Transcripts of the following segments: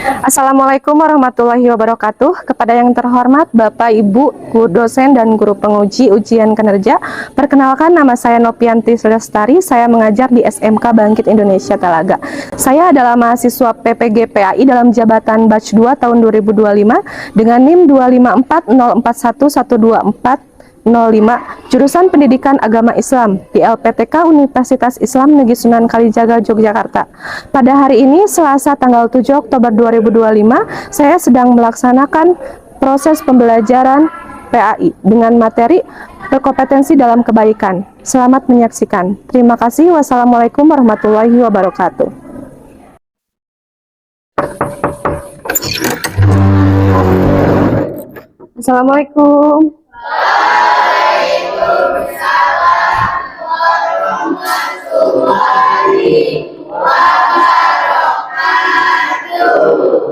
Assalamualaikum warahmatullahi wabarakatuh. Kepada yang terhormat Bapak, Ibu, guru dosen dan guru penguji ujian kinerja, perkenalkan nama saya Nopianti Lestari. Saya mengajar di SMK Bangkit Indonesia Talaga. Saya adalah mahasiswa PPG PAI dalam jabatan batch 2 tahun 2025 dengan NIM 254041124 05, jurusan Pendidikan Agama Islam di LPTK Universitas Islam Negeri Sunan Kalijaga, Yogyakarta. Pada hari ini, Selasa tanggal 7 Oktober 2025, saya sedang melaksanakan proses pembelajaran PAI dengan materi berkompetensi dalam kebaikan. Selamat menyaksikan. Terima kasih. Wassalamualaikum warahmatullahi wabarakatuh. Assalamualaikum.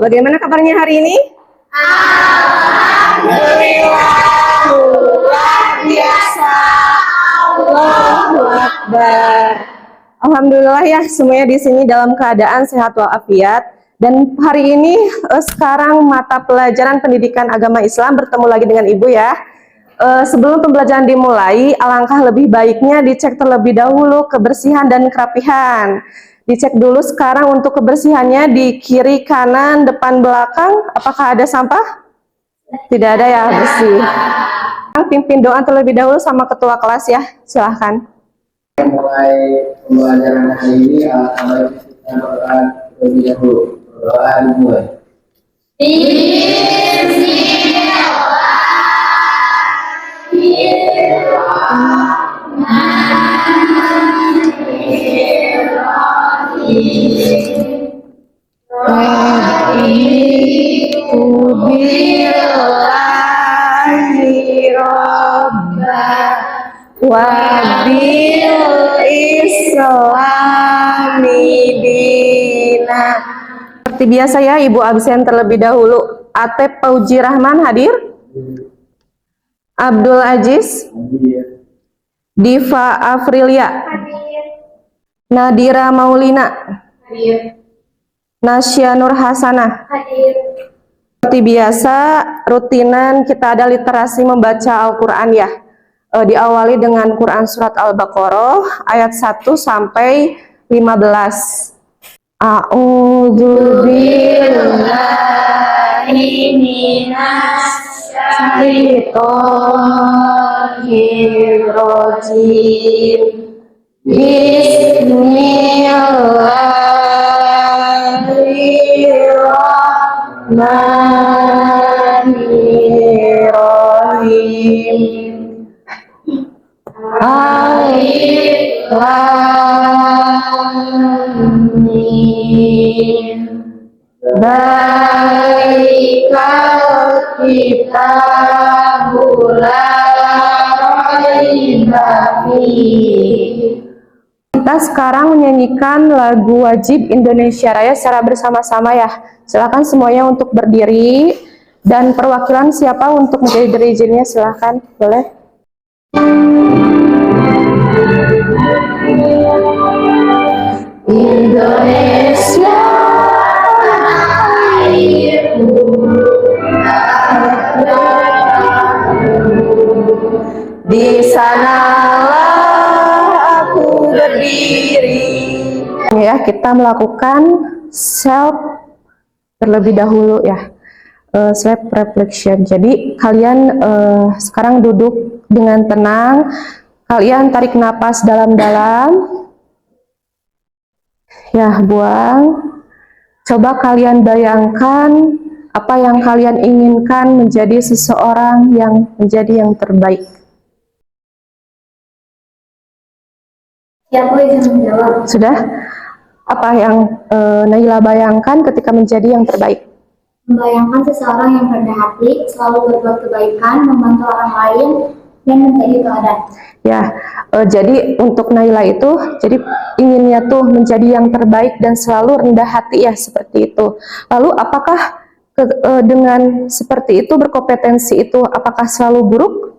Bagaimana kabarnya hari ini? Alhamdulillah, luar biasa. Allahu Akbar. Alhamdulillah ya, semuanya di sini dalam keadaan sehat walafiat. Dan hari ini sekarang mata pelajaran pendidikan agama Islam bertemu lagi dengan Ibu ya. Sebelum pembelajaran dimulai, alangkah lebih baiknya dicek terlebih dahulu kebersihan dan kerapihan. Dicek dulu sekarang untuk kebersihannya di kiri, kanan, depan, belakang. Apakah ada sampah? Tidak ada ya, bersih. Pimpin doa terlebih dahulu sama ketua kelas ya, silahkan. Mulai pembelajaran hari ini, kita berdoa terlebih dahulu. Berdoa dimulai. Wabil Islami dina. Seperti biasa ya, Ibu absen terlebih dahulu. Atep Pauji Rahman hadir. Abdul Aziz. Diva Afrilia. Nadira Maulina. Nasya Nur Hasanah. Seperti biasa, rutinan kita ada literasi membaca Al-Quran ya. Diawali dengan Quran Surat Al-Baqarah ayat 1 sampai 15. A'udzu billahi minasy syaithanir rajim. Bismillahirrahmanirrahim. Alif Lam Mim. Zalikal kitabu la raiba fihi. Kita sekarang menyanyikan lagu wajib Indonesia Raya secara bersama-sama ya. Silakan semuanya untuk berdiri dan perwakilan siapa untuk menjadi dirijennya silakan, boleh. Indonesia airku, di sanalah aku berdiri. Ya, kita melakukan self terlebih dahulu ya, self reflection. Jadi kalian sekarang duduk dengan tenang, kalian tarik napas dalam-dalam. Ya, buang. Coba kalian bayangkan apa yang kalian inginkan menjadi seseorang yang menjadi yang terbaik. Ya, aku izin menjawab. Sudah? Apa yang Naila bayangkan ketika menjadi yang terbaik? Membayangkan seseorang yang rendah hati, selalu berbuat kebaikan, membantu orang lain, dan menjadi teladan. Ya, jadi untuk Naila itu, jadi inginnya tuh menjadi yang terbaik dan selalu rendah hati ya, seperti itu. Lalu apakah dengan seperti itu, berkompetensi itu, apakah selalu buruk?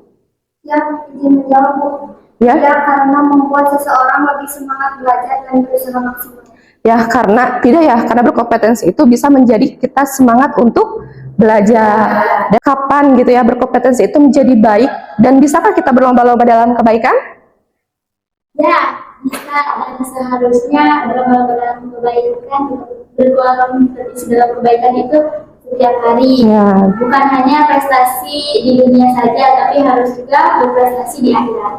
Ya, izin menjawab, Bu. Ya? Ya, karena membuat seseorang lebih semangat belajar dan berusaha maksimal. Ya, karena berkompetensi itu bisa menjadi kita semangat untuk belajar. Dan kapan gitu ya berkompetensi itu menjadi baik, dan bisakah kita berlomba-lomba dalam kebaikan? Ya, bisa, dan seharusnya berlomba dalam kebaikan, berkompetisi dalam kebaikan itu setiap hari. Ya. Bukan hanya prestasi di dunia saja, tapi harus juga berprestasi di akhirat.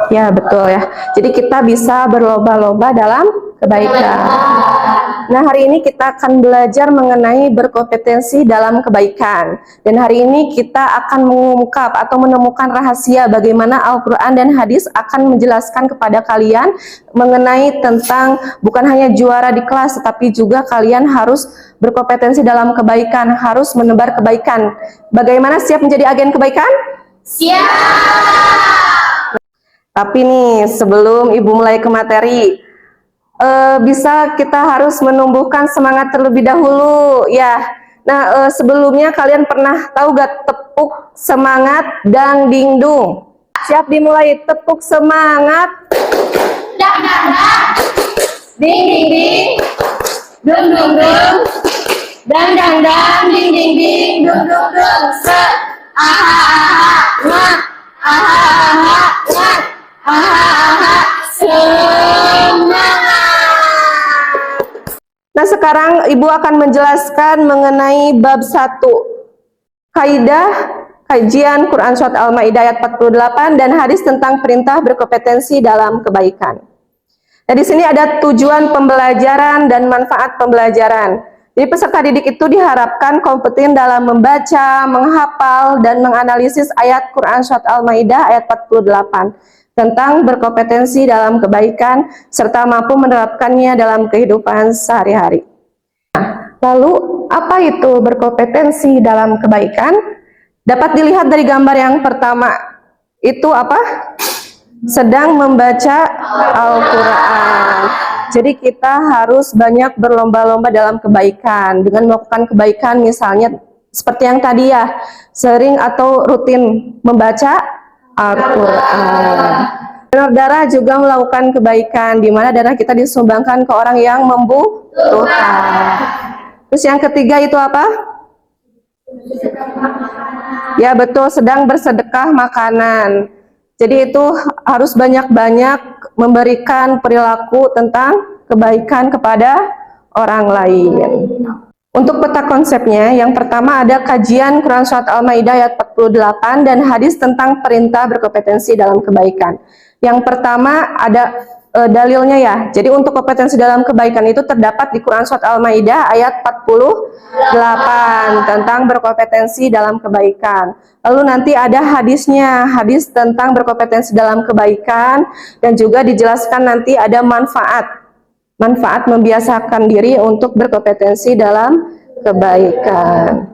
Ya, betul ya. Jadi kita bisa berlomba-lomba dalam kebaikan. Nah, hari ini kita akan belajar mengenai berkompetensi dalam kebaikan. Dan hari ini kita akan mengungkap atau menemukan rahasia bagaimana Al-Quran dan hadis akan menjelaskan kepada kalian mengenai tentang bukan hanya juara di kelas, tetapi juga kalian harus berkompetensi dalam kebaikan, harus menebar kebaikan. Bagaimana siap menjadi agen kebaikan? Siap! Tapi nih, sebelum Ibu mulai ke materi, bisa kita harus menumbuhkan semangat terlebih dahulu ya. Nah, sebelumnya kalian pernah tahu gak tepuk semangat dang dingdung? Siap dimulai, tepuk semangat Dang dang dang, ding ding ding, dung dung dung, dang dang dang, ding ding ding, dung dung dung, set, aha aha, wah, aha aha, wah, aha aha, semangat. Nah, sekarang Ibu akan menjelaskan mengenai bab 1. Kaidah kajian Quran Surat Al-Maidah ayat 48 dan hadis tentang perintah berkompetensi dalam kebaikan. Nah, di sini ada tujuan pembelajaran dan manfaat pembelajaran. Jadi peserta didik itu diharapkan kompeten dalam membaca, menghafal, dan menganalisis ayat Quran Surat Al-Maidah ayat 48 tentang berkompetensi dalam kebaikan serta mampu menerapkannya dalam kehidupan sehari-hari. Nah, lalu apa itu berkompetensi dalam kebaikan? Dapat dilihat dari gambar yang pertama. Itu apa? Sedang membaca Al-Quran. Jadi kita harus banyak berlomba-lomba dalam kebaikan dengan melakukan kebaikan, misalnya seperti yang tadi ya, sering atau rutin membaca Al-Quran. Darah juga melakukan kebaikan, di mana darah kita disumbangkan ke orang yang membutuhkan. Terus yang ketiga itu apa? Ya betul, sedang bersedekah makanan. Jadi itu harus banyak-banyak memberikan perilaku tentang kebaikan kepada orang lain. Untuk peta konsepnya, yang pertama ada kajian Quran Surat Al-Maidah ayat 48 dan hadis tentang perintah berkompetensi dalam kebaikan. Yang pertama ada dalilnya ya. Jadi untuk kompetensi dalam kebaikan itu terdapat di Quran Surat Al-Maidah ayat 48 tentang berkompetensi dalam kebaikan. Lalu nanti ada hadisnya, hadis tentang berkompetensi dalam kebaikan, dan juga dijelaskan nanti ada manfaat membiasakan diri untuk berkompetensi dalam kebaikan.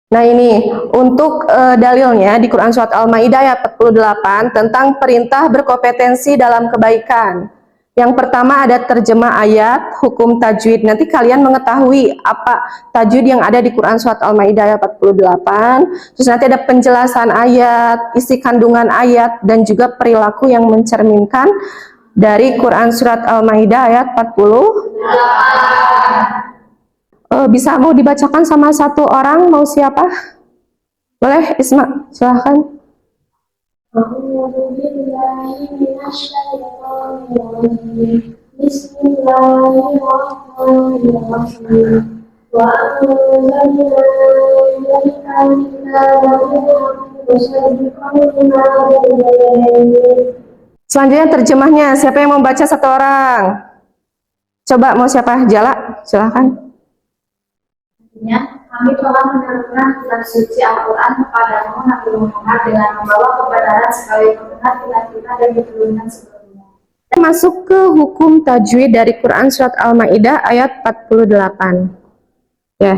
Nah ini untuk dalilnya di Quran Surat Al-Maidah ayat 48 tentang perintah berkompetensi dalam kebaikan. Yang pertama ada terjemah ayat, hukum tajwid. Nanti kalian mengetahui apa tajwid yang ada di Quran Surat Al-Maidah ayat 48. Terus nanti ada penjelasan ayat, isi kandungan ayat, dan juga perilaku yang mencerminkan dari Quran Surat Al-Maidah ayat 48. Bisa mau dibacakan sama satu orang, mau siapa? Boleh, Isma, silahkan. Selanjutnya terjemahnya, siapa yang membaca satu orang? Coba mau siapa? Jala, silahkan. Kami telah menurunkan kitab suci Al-Quran kepadamu Nabi Muhammad dengan membawa kebenaran sekali benar kita dan keturunan sebelumnya. Masuk ke hukum tajwid dari Quran Surat Al-Maidah ayat 48. Ya.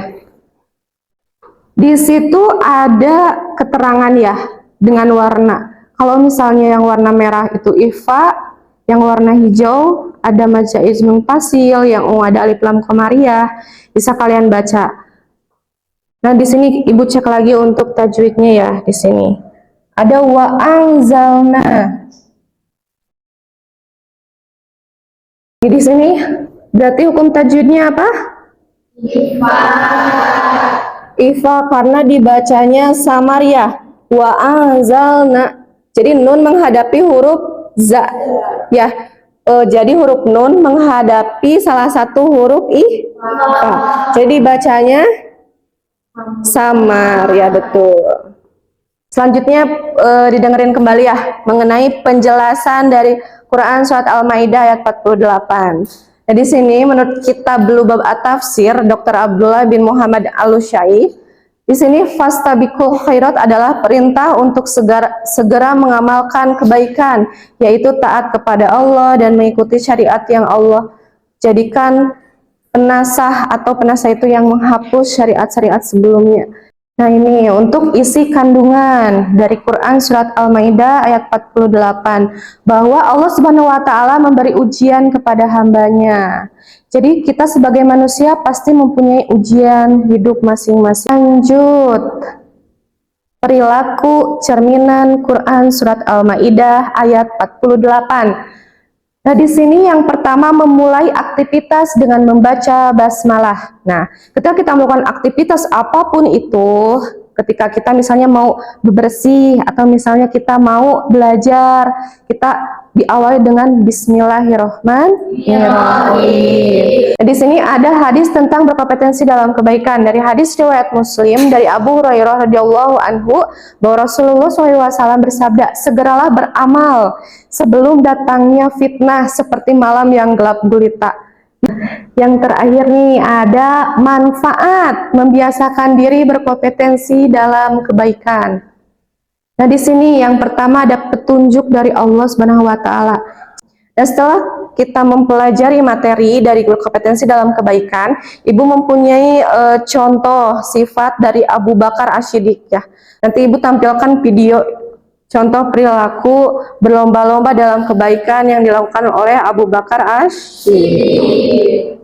Di situ ada keterangan ya dengan warna. Kalau misalnya yang warna merah itu ifa, yang warna hijau ada maja izmun fasil, yang ungu ada alif lam qamariyah. Bisa kalian baca. Nah, di sini Ibu cek lagi untuk tajwidnya ya, di sini. Ada wa anzalna. Di sini Berarti hukum tajwidnya apa? Ifa, karena dibacanya samar ya. Wa anzalna. Jadi nun menghadapi huruf za. Ya. Jadi huruf nun menghadapi salah satu huruf ifa. Jadi bacanya samar ya, betul. Selanjutnya didengerin kembali ya mengenai penjelasan dari Quran surat Al-Maidah ayat 48. Nah, di sini menurut kitab Lubab At-Tafsir Dr. Abdullah bin Muhammad Al-Syai, di sini fastabiqul khairat adalah perintah untuk segera mengamalkan kebaikan, yaitu taat kepada Allah dan mengikuti syariat yang Allah jadikan penasah, atau penasah itu yang menghapus syariat-syariat sebelumnya. Nah, ini untuk isi kandungan dari Quran surat Al-Maidah ayat 48, bahwa Allah Subhanahu wa taala memberi ujian kepada hambanya. Jadi kita sebagai manusia pasti mempunyai ujian hidup masing-masing. Lanjut. Perilaku cerminan Quran surat Al-Maidah ayat 48. Nah, di sini yang pertama memulai aktivitas dengan membaca basmalah. Nah, ketika kita melakukan aktivitas apapun itu, ketika kita misalnya mau bebersih atau misalnya kita mau belajar, kita diawali dengan Bismillahirrahmanirrahim. Nah, di sini ada hadis tentang berkompetensi dalam kebaikan. Dari hadis riwayat Muslim dari Abu Hurairah radhiyallahu anhu bahwa Rasulullah SAW bersabda, segeralah beramal sebelum datangnya fitnah seperti malam yang gelap gulita. Yang terakhir nih ada manfaat membiasakan diri berkompetensi dalam kebaikan. Nah, di sini yang pertama ada petunjuk dari Allah Subhanahu wa taala. Dan setelah kita mempelajari materi dari kompetensi dalam kebaikan, Ibu mempunyai contoh sifat dari Abu Bakar As-Siddiq ya. Nanti Ibu tampilkan video contoh perilaku berlomba-lomba dalam kebaikan yang dilakukan oleh Abu Bakar As-Siddiq.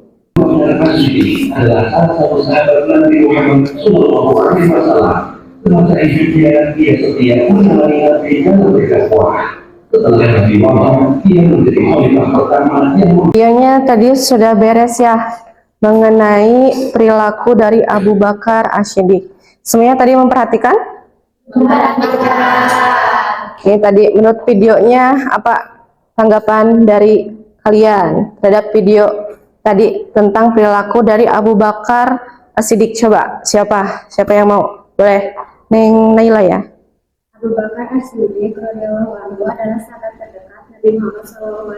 Adalah salah satu sahabat Nabi Muhammad SAW. Semasa hidupnya dia setia menjalani Nabi dan berdakwah. Setelah Nabi Muhammad, dia menjadi khalifah pertama yang videonya tadi sudah beres ya mengenai perilaku dari Abu Bakar As-Siddiq. Semuanya tadi memperhatikan? Ini tadi menurut videonya apa tanggapan dari kalian terhadap video tadi tentang perilaku dari Abu Bakar As-Siddiq? Coba siapa yang mau? Boleh Neng Naila ya. Abu Bakar As-Siddiq radhiyallahu anhu adalah sahabat terdekat Nabi Muhammad SAW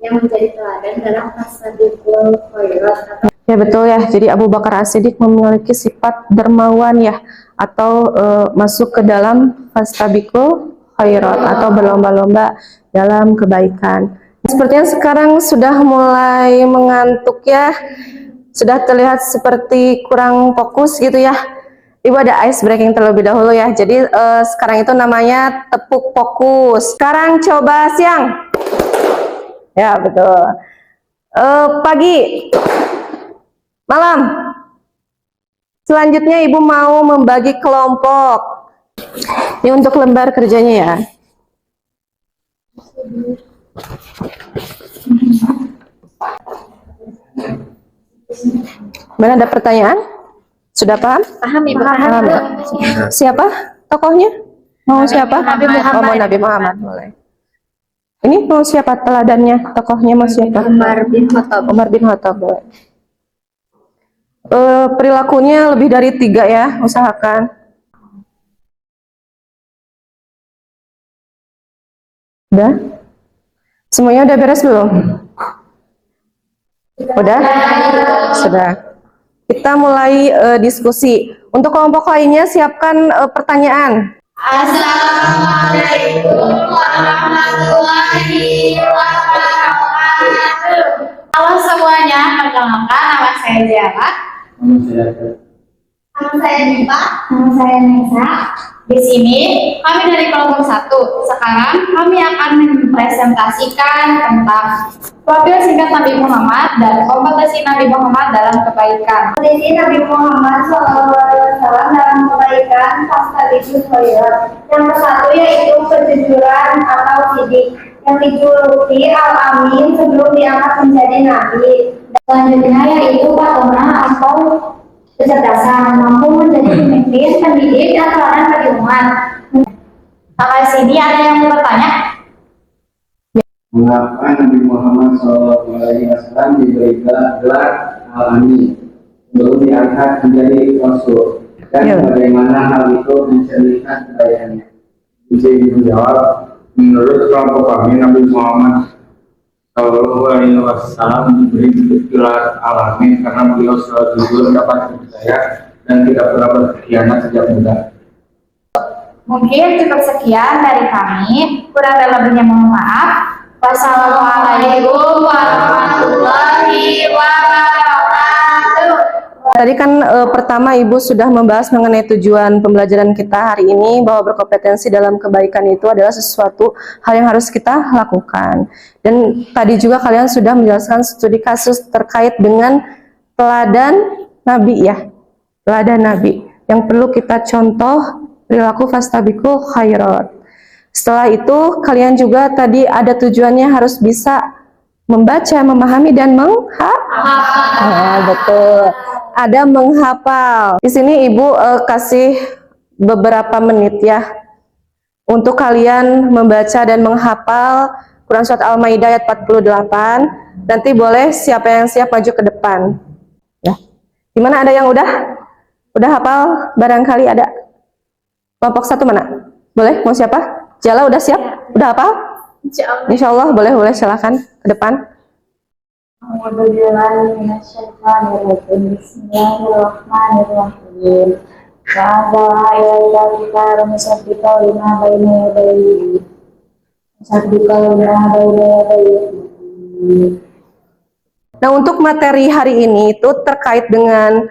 yang menjadi teladan dalam fastabiqul khairat. Ya betul ya. Jadi Abu Bakar As-Siddiq memiliki sifat dermawan ya, atau masuk ke dalam fastabiqul khairat atau berlomba-lomba dalam kebaikan. Sepertinya sekarang sudah mulai mengantuk ya. Sudah terlihat seperti kurang fokus gitu ya. Ibu ada ice breaking terlebih dahulu ya. Jadi sekarang itu namanya tepuk fokus. Sekarang coba siang. Ya betul. Pagi. Malam. Selanjutnya Ibu mau membagi kelompok. Ini untuk lembar kerjanya ya. Mana ada pertanyaan? Sudah paham? Paham Ibu. Paham ya? Siapa tokohnya? Mau siapa? Nabi Muhammad. Oh, mau Nabi Muhammad. Boleh. Ini mau siapa teladannya? Tokohnya mau siapa? Umar bin Khattab. Umar bin Khattab. Boleh. Perilakunya lebih dari 3 ya, usahakan. Udah? Semuanya udah beres belum? Udah? Sudah. Kita mulai diskusi. Untuk kelompok lainnya siapkan pertanyaan. Assalamualaikum warahmatullahi wabarakatuh. Halo semuanya, perkenalkan nama saya Ziara. Nama saya Dipa. Nama saya Nesa. Di sini kami dari kelompok 1. Sekarang kami akan mempresentasikan tentang profil singkat Nabi Muhammad dan kompetensi Nabi Muhammad dalam kebaikan. Kompetensi Nabi Muhammad SAW dalam kebaikan fastabiqul khairat. Yang ke-1 yaitu kejujuran atau sidik. yang dijuluki Al-Amin sebelum diangkat menjadi nabi. Selanjutnya yaitu patona atau kecerdasan, mampu menjadi pemimpin, pendidik, dan teladan bagi umat. Sampai sini ada yang mau bertanya? Mengapa Nabi Muhammad SAW diberi gelar Al-Amin sebelum diangkat menjadi Rasul? Dan bagaimana hal itu mencerminkan kebaikannya? Bisa menjawab, menurut kelompok kami Nabi Muhammad Shallallahu Alaihi Wasallam diberi gelar Al-Amin karena beliau selalu jujur, dapat dipercaya, dan tidak pernah berkhianat sejak muda. Mungkin cukup sekian dari kami. Kurang lebihnya mohon maaf. Wassalamualaikum warahmatullahi wabarakatuh. Tadi kan pertama Ibu sudah membahas mengenai tujuan pembelajaran kita hari ini, bahwa berkompetensi dalam kebaikan itu adalah sesuatu hal yang harus kita lakukan. Dan tadi juga kalian sudah menjelaskan studi kasus terkait dengan teladan Nabi ya, teladan Nabi yang perlu kita contoh, perilaku fastabiqul khairat. Setelah itu kalian juga tadi ada tujuannya harus bisa membaca, memahami, dan menghafal. Betul. Ada menghafal. Di sini Ibu kasih beberapa menit ya untuk kalian membaca dan menghafal Quran Surat Al-Maidah ayat 48. Nanti boleh siapa yang siap maju ke depan. Ya. Gimana, ada yang udah hafal? Barangkali ada. Kelompok satu mana? Boleh? Mau siapa? Jala udah siap? Udah hafal? Insya Allah. Boleh silakan ke depan. Bismillahirrahmanirrahim. Nah, untuk materi hari ini itu terkait dengan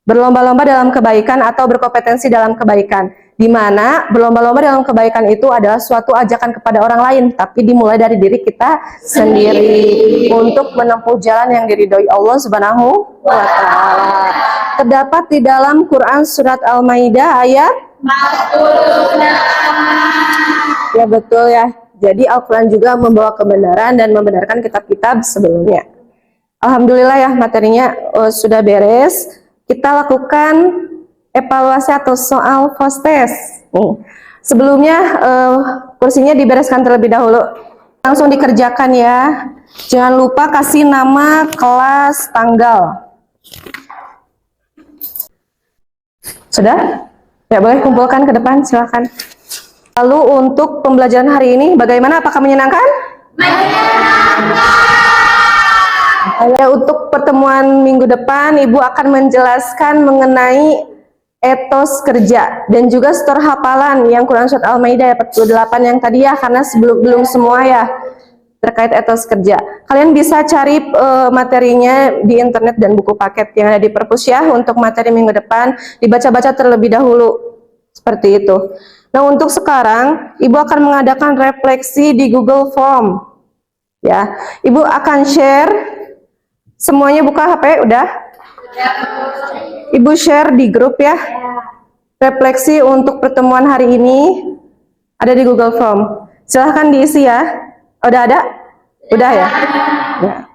berlomba-lomba dalam kebaikan atau berkompetensi dalam kebaikan, di mana berlomba-lomba dalam kebaikan itu adalah suatu ajakan kepada orang lain, tapi dimulai dari diri kita sendiri untuk menempuh jalan yang diridhoi Allah Subhanahu wa Ta'ala. Terdapat di dalam Quran Surat Al-Maidah ayat 46. Ya, betul ya. Jadi Al-Quran juga membawa kebenaran dan membenarkan kitab-kitab sebelumnya. Alhamdulillah ya, materinya sudah beres. Kita lakukan evaluasi atau soal post test. Sebelumnya kursinya dibereskan terlebih dahulu. Langsung dikerjakan ya. Jangan lupa kasih nama, kelas, tanggal. Sudah? Ya, boleh kumpulkan ke depan, silakan. Lalu untuk pembelajaran hari ini bagaimana? Apakah menyenangkan? Untuk pertemuan minggu depan, Ibu akan menjelaskan mengenai etos kerja dan juga setor hafalan yang Quran Surat Al-Maidah 48 yang tadi ya, karena belum semua ya terkait etos kerja. Kalian bisa cari materinya di internet dan buku paket yang ada di perpus ya. Untuk materi minggu depan dibaca-baca terlebih dahulu seperti itu. Nah, untuk sekarang Ibu akan mengadakan refleksi di Google Form ya. Ibu akan share. Semuanya buka HP, udah? Ibu share di grup ya. Refleksi untuk pertemuan hari ini ada di Google Form. Silahkan diisi ya. Udah ada? Udah ya? Ya.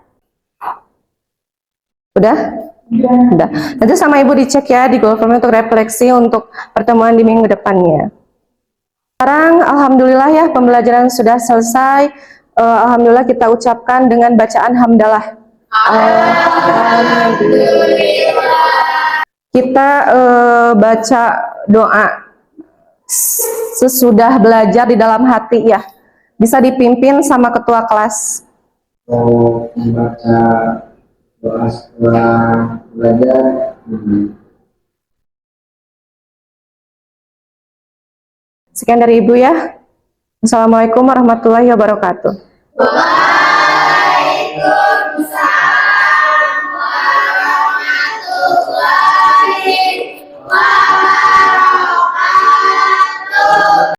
Udah? Udah. Nanti sama Ibu dicek ya di Google Form untuk refleksi untuk pertemuan di minggu depannya. Sekarang alhamdulillah ya, pembelajaran sudah selesai. Alhamdulillah kita ucapkan dengan bacaan hamdalah. Kita baca doa sesudah belajar di dalam hati ya. Bisa dipimpin sama ketua kelas. Membaca doa setelah belajar. Sekian dari Ibu ya. Assalamualaikum warahmatullahi wabarakatuh.